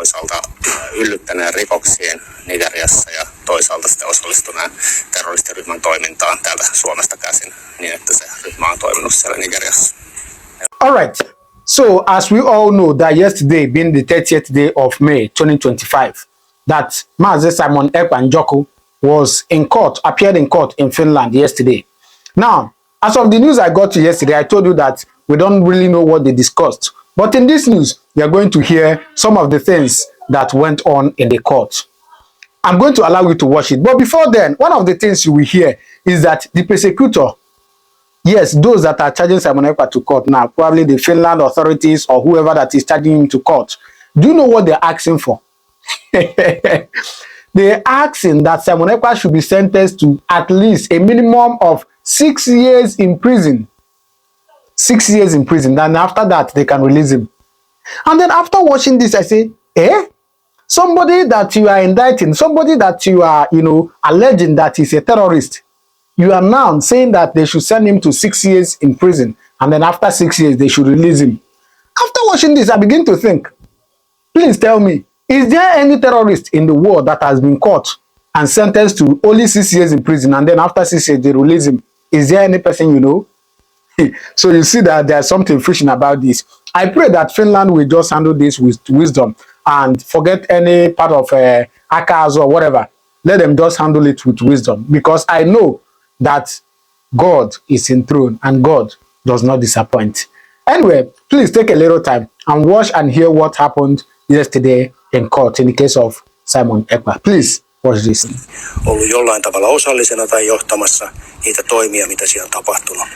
toisaalta yllyttäneen rikoksiin Nigeriassa ja toisaalta sitten osallistuneen terroristiryhmän toimintaan täältä Suomesta käsin niin, että se ryhmä on toiminut siellä Nigeriassa. All right. So, as we all know that yesterday being the 30th day of May 2025, that Mazi Simon Ekpa Njoku was in court, appeared in court in Finland yesterday. Now, as of the news I got to yesterday, I told you that we don't really know what they discussed. But in this news, you are going to hear some of the things that went on in the court. I'm going to allow you to watch it. But before then, one of the things you will hear is that the prosecutor, yes, those that are charging Simon Ekpa to court now, probably the Finland authorities or whoever that is charging him to court, do you know what they're asking for? They're asking that Simon Ekpa should be sentenced to at least a minimum of 6 years in prison. 6 years in prison. Then after that, they can release him. And then after watching this, I say, somebody that you are indicting, somebody that you are, alleging that he's a terrorist, you are now saying that they should send him to 6 years in prison. And then after 6 years, they should release him. After watching this, I begin to think, please tell me, is there any terrorist in the world that has been caught and sentenced to only 6 years in prison, and then after 6 years, they release him? Is there any person you know? So you see that there's something fishy about this. I pray that Finland will just handle this with wisdom and forget any part of ACAS or whatever. Let them just handle it with wisdom, because I know that God is enthroned and God does not disappoint. Anyway, please take a little time and watch and hear what happened yesterday in court in the case of Simon Ekpa. Please watch this. Ollut jollain tavalla osallisena tai johtamassa niitä toimia, mitä siellä on tapahtunut.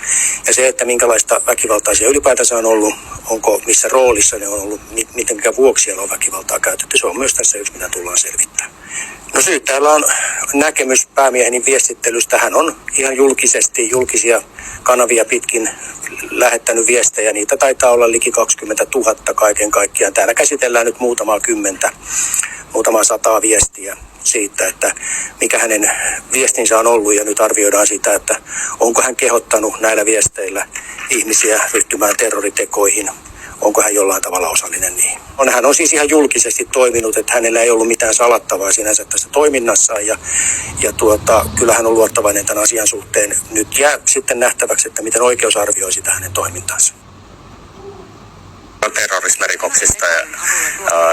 Ja se, että minkälaista väkivaltaa siellä ylipäätänsä on ollut, onko missä roolissa ne on ollut, mitenkä vuoksi siellä on väkivaltaa käytetty, se on myös tässä yksi, mitä tullaan selvittämään. No syyttäjällä on näkemys päämiehen viestittelystä. Hän on ihan julkisesti julkisia kanavia pitkin lähettänyt viestejä. Niitä taitaa olla liki 20 000 kaiken kaikkiaan. Täällä käsitellään nyt muutamaa sataa viestiä siitä, että mikä hänen viestinsä on ollut, ja nyt arvioidaan sitä, että onko hän kehottanut näillä viesteillä ihmisiä ryhtymään terroritekoihin, onko hän jollain tavalla osallinen niihin. Hän on siis ihan julkisesti toiminut, että hänellä ei ollut mitään salattavaa sinänsä tässä toiminnassaan, ja kyllä hän on luottavainen tämän asian suhteen. Nyt jää sitten nähtäväksi, että miten oikeus arvioi sitä hänen toimintaansa. Terrorismirikoksista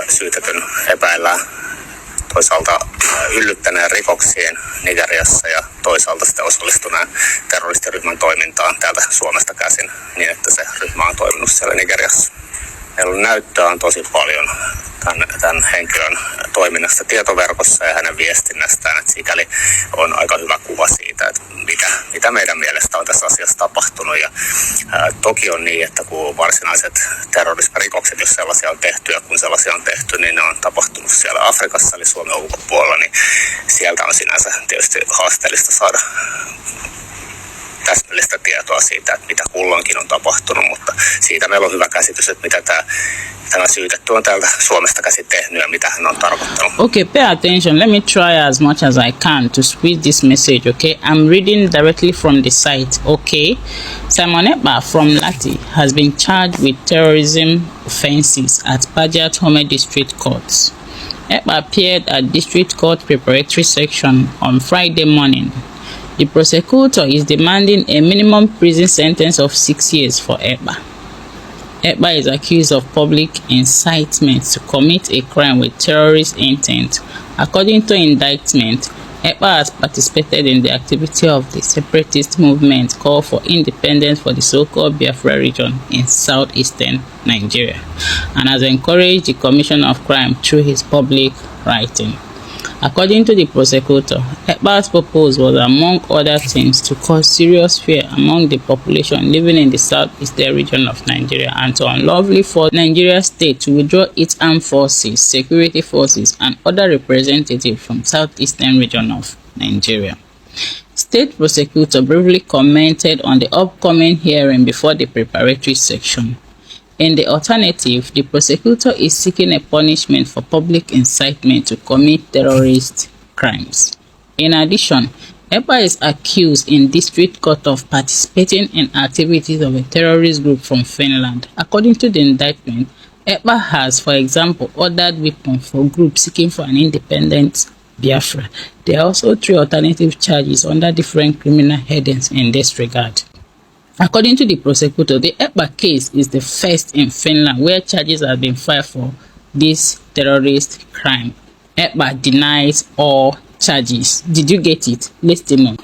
syytetyn epäillään toisaalta yllyttäneen rikoksiin Nigeriassa ja toisaalta sitten osallistuneen terroristiryhmän toimintaan täältä Suomesta käsin niin, että se ryhmä on toiminut siellä Nigeriassa. Meillä näyttöä on tosi paljon tämän henkilön toiminnasta tietoverkossa ja hänen viestinnästään, että sikäli on aika hyvä kuva siitä, että mitä meidän mielestä on tässä asiassa tapahtunut. Ja toki on niin, että kun varsinaiset terrorismirikokset, jos sellaisia on tehty ja kun sellaisia on tehty, niin ne on tapahtunut siellä Afrikassa eli Suomen ulkopuolella, niin sieltä on sinänsä tietysti haasteellista saada täsmällistä tietoa siitä, että mitä kulloinkin on tapahtunut, mutta siitä meillä on hyvä käsitys, että mitä tämä syytetty on täältä Suomesta käsin tehnyt ja mitä hän on tarkoittanut. Okay, pay attention. Let me try as much as I can to squeeze this message, okay? I'm reading directly from the site, okay? Simon Ekpa from Lati has been charged with terrorism offences at Pajat Home District Courts. Ekpa appeared at District Court Preparatory Section on Friday morning. The prosecutor is demanding a minimum prison sentence of 6 years for Ekpa. Ekpa is accused of public incitement to commit a crime with terrorist intent. According to indictment, Ekpa has participated in the activity of the separatist movement called for independence for the so-called Biafra region in southeastern Nigeria, and has encouraged the commission of crime through his public writing. According to the prosecutor, Ekpa's purpose was, among other things, to cause serious fear among the population living in the southeastern region of Nigeria and to unlawfully force Nigeria state to withdraw its armed forces, security forces, and other representatives from southeastern region of Nigeria. State prosecutor briefly commented on the upcoming hearing before the preparatory section. In the alternative, the prosecutor is seeking a punishment for public incitement to commit terrorist crimes. In addition, Ekpa is accused in district court of participating in activities of a terrorist group from Finland. According to the indictment, Ekpa has, for example, ordered weapons for groups seeking for an independent Biafra. There are also 3 alternative charges under different criminal headings in this regard. According to the prosecutor, the Ekpa case is the first in Finland where charges have been filed for this terrorist crime. Ekpa denies all charges. Did you get it? Listen on.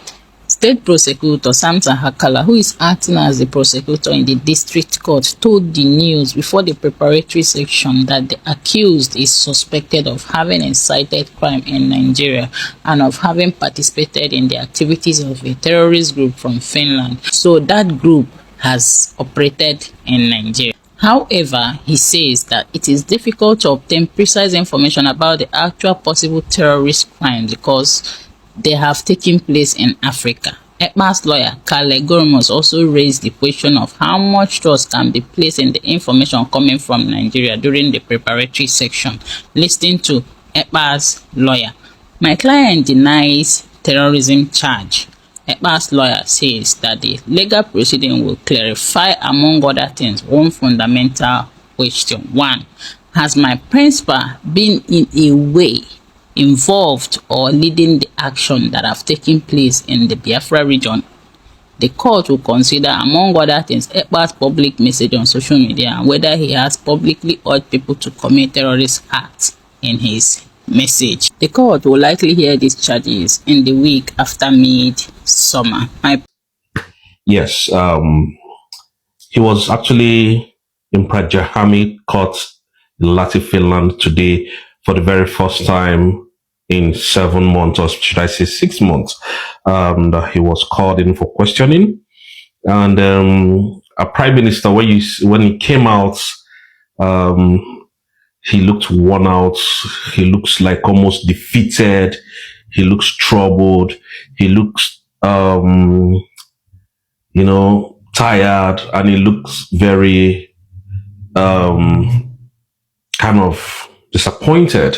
State Prosecutor Samson Hakala, who is acting as the prosecutor in the district court, told the news before the preparatory section that the accused is suspected of having incited crime in Nigeria and of having participated in the activities of a terrorist group from Finland. So that group has operated in Nigeria. However, he says that it is difficult to obtain precise information about the actual possible terrorist crimes because they have taken place in Africa. Ekpa's lawyer, Kale Gormos, also raised the question of how much trust can be placed in the information coming from Nigeria during the preparatory section. Listening to Ekpa's lawyer. My client denies terrorism charge. Ekpa's lawyer says that the legal proceeding will clarify, among other things, one fundamental question. 1. Has my principal been in a way involved or leading the action that have taken place in the Biafra region? The court will consider, among other things, Ekpa's public message on social media and whether he has publicly urged people to commit terrorist acts in his message. The court will likely hear these charges in the week after mid-summer. Yes, he was actually in Prajahami Court in Lahti, Finland today for the very first time in 7 months, or should I say 6 months. He was called in for questioning, and a prime minister, when he came out, he looked worn out. He looks like almost defeated. He looks troubled. He looks, tired, and he looks very kind of disappointed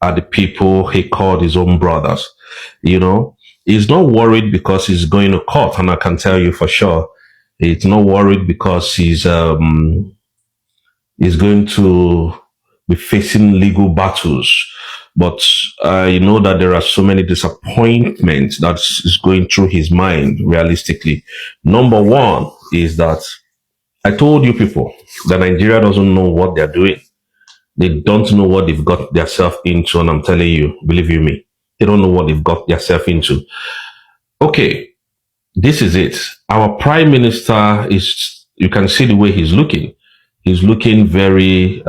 at the people he called his own brothers. He's not worried because he's going to court, and I can tell you for sure, he's not worried because he's going to be facing legal battles. But I know that there are so many disappointments that is going through his mind realistically. Number one is that I told you people that Nigeria doesn't know what they're doing. They don't know what they've got themselves into, and I'm telling you, believe you me, they don't know what they've got themselves into. Okay, this is it. Our prime minister you can see the way he's looking. He's looking very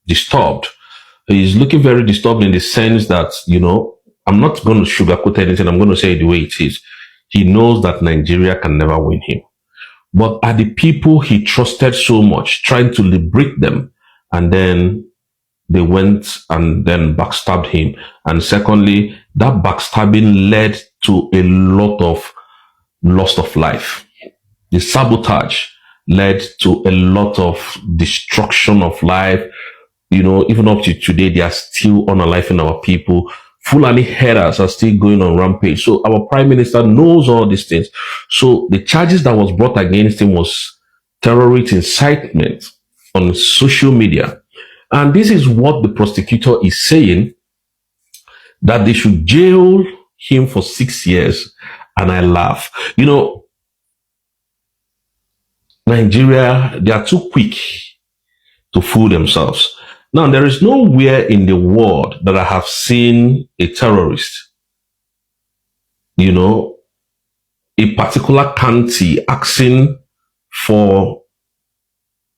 disturbed. He's looking very disturbed in the sense that, I'm not going to sugarcoat anything. I'm going to say it the way it is. He knows that Nigeria can never win him. But are the people he trusted so much trying to liberate them, and then they went and then backstabbed him? And secondly, that backstabbing led to a lot of loss of life. The sabotage led to a lot of destruction of life. Even up to today, they are still unaliving our people. Fulani headers are still going on rampage. So our prime minister knows all these things. So the charges that was brought against him was terrorist incitement on social media. And this is what the prosecutor is saying, that they should jail him for 6 years. And I laugh. Nigeria, they are too quick to fool themselves. Now, there is nowhere in the world that I have seen a terrorist, a particular country asking for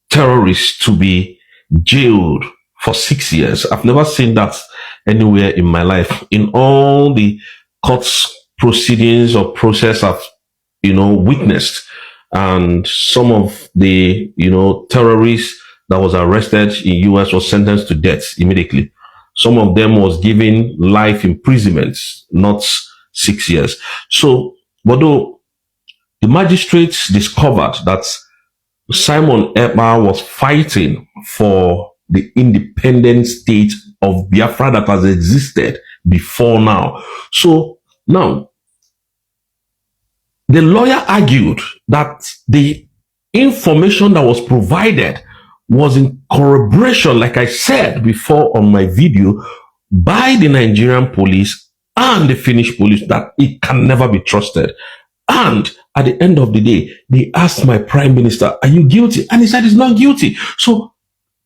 terrorists to be jailed for 6 years. I've never seen that anywhere in my life. In all the court proceedings or process I've, witnessed, and some of the, terrorists that was arrested in US was sentenced to death immediately. Some of them was given life imprisonment, not 6 years. So, but though the magistrates discovered that Simon Ekpa was fighting for the independent state of Biafra that has existed before now. So now, the lawyer argued that the information that was provided was in corroboration, like I said before on my video, by the Nigerian police and the Finnish police, that it can never be trusted. And at the end of the day, they asked my prime minister, are you guilty? And he said he's not guilty. So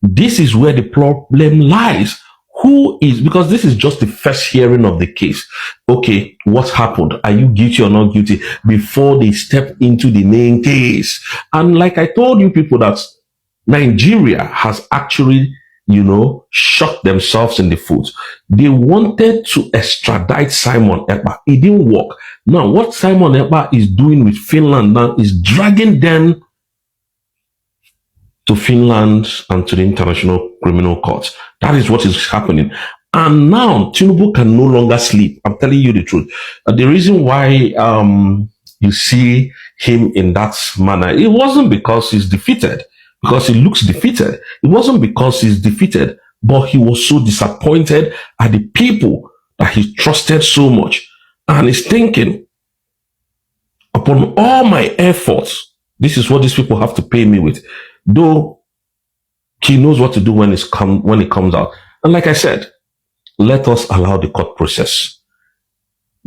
this is where the problem lies. Who is, because this is just the first hearing of the case. Okay, what happened? Are you guilty or not guilty? Before they step into the main case. And like I told you people, that Nigeria has actually, shot themselves in the foot. They wanted to extradite Simon Ekpa. It didn't work. Now, what Simon Ekpa is doing with Finland now is dragging them to Finland and to the International Criminal Court. That is what is happening. And now Tinubu can no longer sleep. I'm telling you the truth. The reason why you see him in that manner, it wasn't because he's defeated, because he looks defeated. It wasn't because he's defeated, but he was so disappointed at the people that he trusted so much. And he's thinking, upon all my efforts, this is what these people have to pay me with. Though he knows what to do when it comes out. And like I said, let us allow the court process.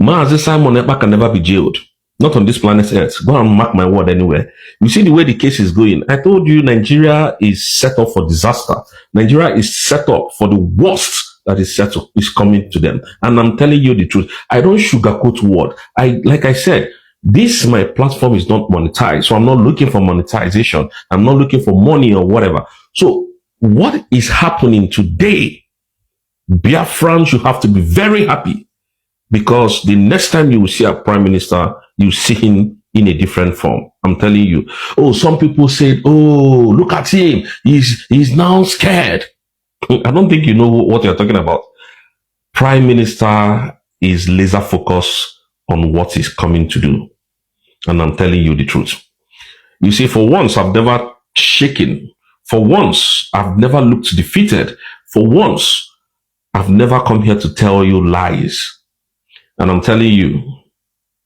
Mazi Simon Ekpa can never be jailed. Not on this planet Earth. Go and mark my word anywhere. You see the way the case is going. I told you Nigeria is set up for disaster. Nigeria is set up for the worst that is coming to them. And I'm telling you the truth. I don't sugarcoat word. Like I said, my platform is not monetized. So I'm not looking for monetization. I'm not looking for money or whatever. So what is happening today, Biafrans, you have to be very happy, because the next time you will see a prime minister, you see him in a different form. I'm telling you. Oh, some people said, oh, look at him. He's now scared. I don't think you know what you're talking about. Prime minister is laser focused on what he's coming to do. And I'm telling you the truth. You see, for once, I've never shaken. For once, I've never looked defeated. For once, I've never come here to tell you lies. And I'm telling you,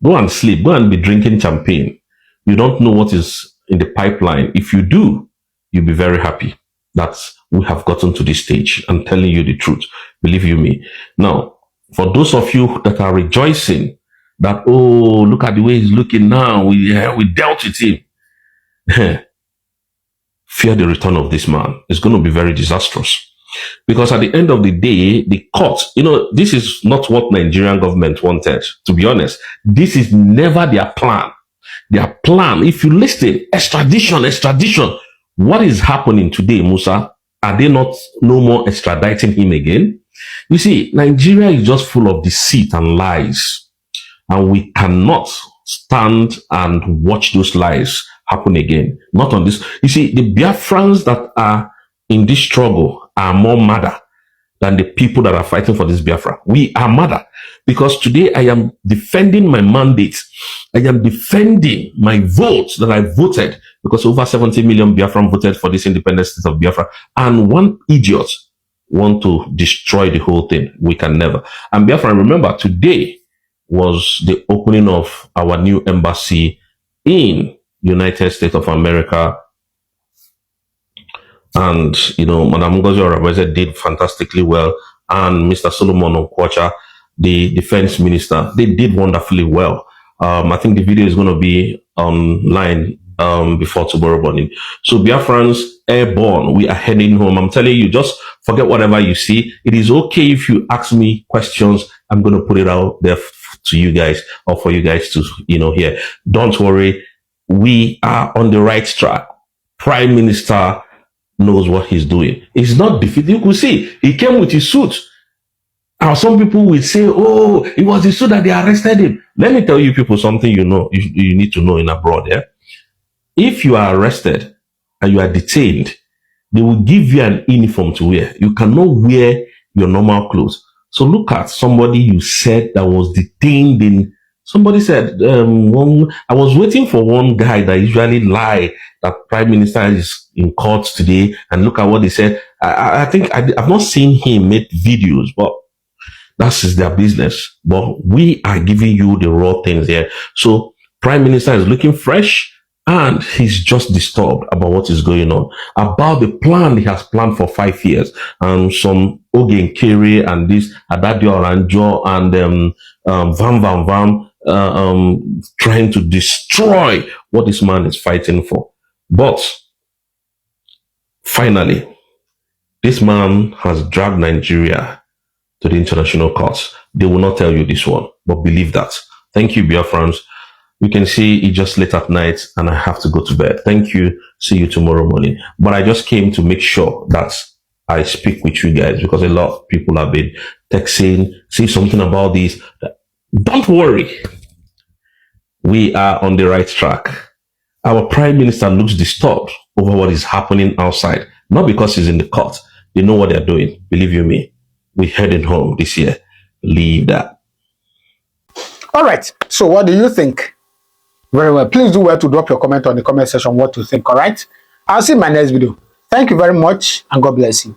go and sleep. Go and be drinking champagne. You don't know what is in the pipeline. If you do, you'll be very happy that we have gotten to this stage. I'm telling you the truth. Believe you me. Now, for those of you that are rejoicing that, oh, look at the way he's looking now, we dealt with him. Fear the return of this man. It's going to be very disastrous. Because at the end of the day, the court, this is not what Nigerian government wanted, to be honest. This is never their plan. Their plan, if you listen, extradition. What is happening today, Musa? Are they not no more extraditing him again? You see, Nigeria is just full of deceit and lies. And we cannot stand and watch those lies happen again. Not on this. You see, the Biafrans that are in this struggle are more madder than the people that are fighting for this Biafra. We are madder, because today I am defending my mandate. I am defending my votes that I voted, because over 70 million Biafran voted for this independent state of Biafra. And one idiot want to destroy the whole thing. We can never. And Biafra, remember, today was the opening of our new embassy in United States of America. And, Madam Ngozi Oraveze did fantastically well. And Mr. Solomon Okwacha, the defense minister, they did wonderfully well. I think the video is going to be online before tomorrow morning. So Biafrans, airborne, we are heading home. I'm telling you, just forget whatever you see. It is okay if you ask me questions. I'm going to put it out there to you guys, or for you guys to, hear. Don't worry. We are on the right track. Prime Minister knows what he's doing. He's not defeated. You could see he came with his suit. And some people will say, oh, it was the suit that they arrested him. Let me tell you people something you need to know in abroad. Yeah? If you are arrested and you are detained, they will give you an uniform to wear. You cannot wear your normal clothes. So look at somebody you said that was detained in. Somebody said, I was waiting for one guy that usually lie that Prime Minister is in court today, and look at what he said. I think I've not seen him make videos, but that's their business. But we are giving you the raw things here. So Prime Minister is looking fresh, And he's just disturbed about what is going on, about the plan he has planned for 5 years. And some Ogen Kere and this Adadio Oranjo and Van Van Van trying to destroy what this man is fighting for. But finally, this man has dragged Nigeria to the international courts. They will not tell you this one, but believe that. Thank you, Biafrans. You can see it's just late at night and I have to go to bed. Thank you. See you tomorrow morning. But I just came to make sure that I speak with you guys because a lot of people have been texting, say something about this. Don't worry. We are on the right track. Our prime minister looks disturbed over what is happening outside. Not because he's in the court. They know what they're doing. Believe you me. We're heading home this year. Leave that. All right. So what do you think? Very well. Please do well to drop your comment on the comment section what you think. All right. I'll see you in my next video. Thank you very much and God bless you.